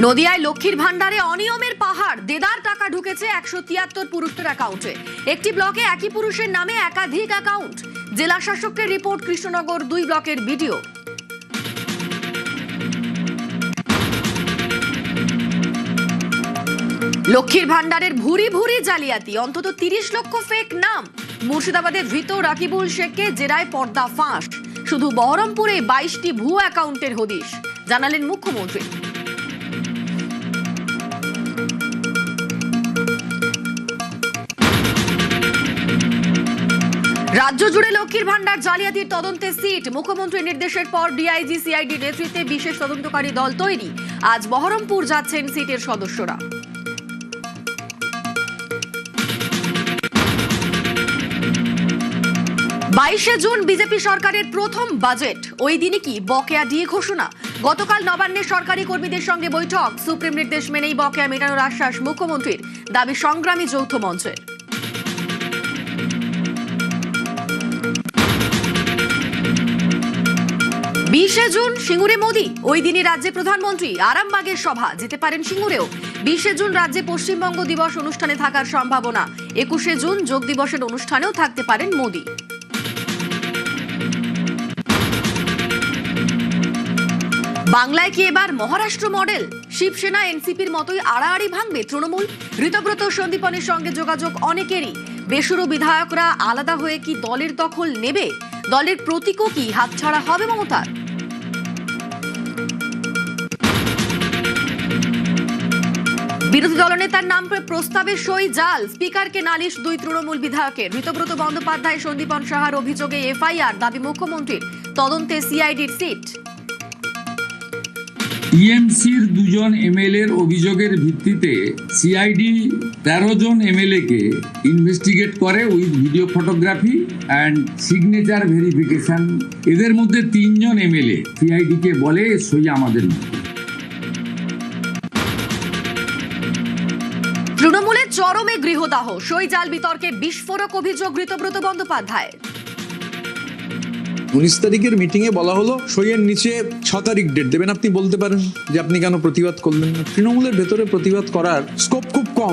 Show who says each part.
Speaker 1: নদিয়ায় লক্ষ্মীর ভান্ডারে অনিয়মের পাহাড়, দেদার টাকা ঢুকেছে 173 পুরুষের অ্যাকাউন্টে। একটি ব্লকে একই পুরুষের নামে একাধিক অ্যাকাউন্ট। জেলা শাসকের রিপোর্ট, কৃষ্ণনগর 2 ব্লকের ভিডিও। লক্ষ্মীর ভান্ডারের ভুরি ভুরি জালিয়াতি, অন্তত 30 লক্ষ ফেক নাম। মুর্শিদাবাদের ধৃত রাকিবুল শেখকে জেরায় পর্দা ফাঁস। শুধু বহরমপুরে 22টি ভুয়ো অ্যাকাউন্টের হদিশ, জানালেন মুখ্যমন্ত্রী। রাজ্য জুড়ে লক্ষ্মীর ভান্ডার জালিয়াতির তদন্তে সিট। মুখ্যমন্ত্রীর নির্দেশের পর ডিআইজি সিআইডি নেতৃত্বে বিশেষ তদন্তকারী দল তৈরি। আজ বহরমপুর যাচ্ছেন সিটের সদস্যরা। জুন বিজেপি সরকারের প্রথম বাজেট। ওই দিনই কি বকেয়া ডিএ ঘোষণা? গতকাল নবান্নে সরকারি কর্মীদের সঙ্গে বৈঠক। সুপ্রিম নির্দেশ মেনেই বকেয়া মেটানোর আশ্বাস মুখ্যমন্ত্রীর, দাবি সংগ্রামী যৌথ মঞ্চের। 20 জুন সিঙ্গুরে মোদি। ওই দিনই রাজ্যে প্রধানমন্ত্রী। আরামবাগের সভা, যেতে পারেন সিঙ্গুরেও। 20 জুন রাজ্যে পশ্চিমবঙ্গ দিবস অনুষ্ঠানে থাকার সম্ভাবনা। 21 জুন যোগ দিবসের অনুষ্ঠানেও থাকতে পারেন মোদি। বাংলায় কি এবার মহারাষ্ট্র মডেল? শিবসেনা এনসিপির মতোই আড়াআড়ি ভাঙবে তৃণমূল? ঋতব্রত সন্দীপনের সঙ্গে যোগাযোগ অনেকেরই। বেসুরো বিধায়করা আলাদা হয়ে কি দলের দখল নেবে? দলের প্রতীকও কি হাতছাড়া হবে মমতার? বিরোধী দলনেতার নাম প্রস্তাবে সই জাল। স্পিকারকে নালিশ 2 তৃণমূল বিধায়কের। ঋতব্রত বন্দ্যোপাধ্যায়, সন্দীপন সাহার অভিযোগে এফআইআর, দাবি মুখ্যমন্ত্রীর। তদন্তে সিআইডির সিট।
Speaker 2: টিএমসির 2 জন এমএলএর অভিযোগের ভিত্তিতে সিআইডি 13 জন এমএলএকে ইনভেস্টিগেট করে with video photography and signature verification. এদের মধ্যে 3 জন এমএলএ সিআইডিকে বলে সই আমাদের না।
Speaker 1: তৃণমূলের চরমে গৃহদাহ, সই জাল বিতর্কে বিস্ফোরক অভিযোগ ঋতব্রত বন্দ্যোপাধ্যায়।
Speaker 3: 19 তারিখের মিটিং এ বলা হলো সইয়ের নিচে 6 তারিখ ডেট দেবেন। আপনি বলতে পারেন যে আপনি কেন প্রতিবাদ করলেন না? তৃণমূলের ভেতরে প্রতিবাদ করার স্কোপ খুব কম।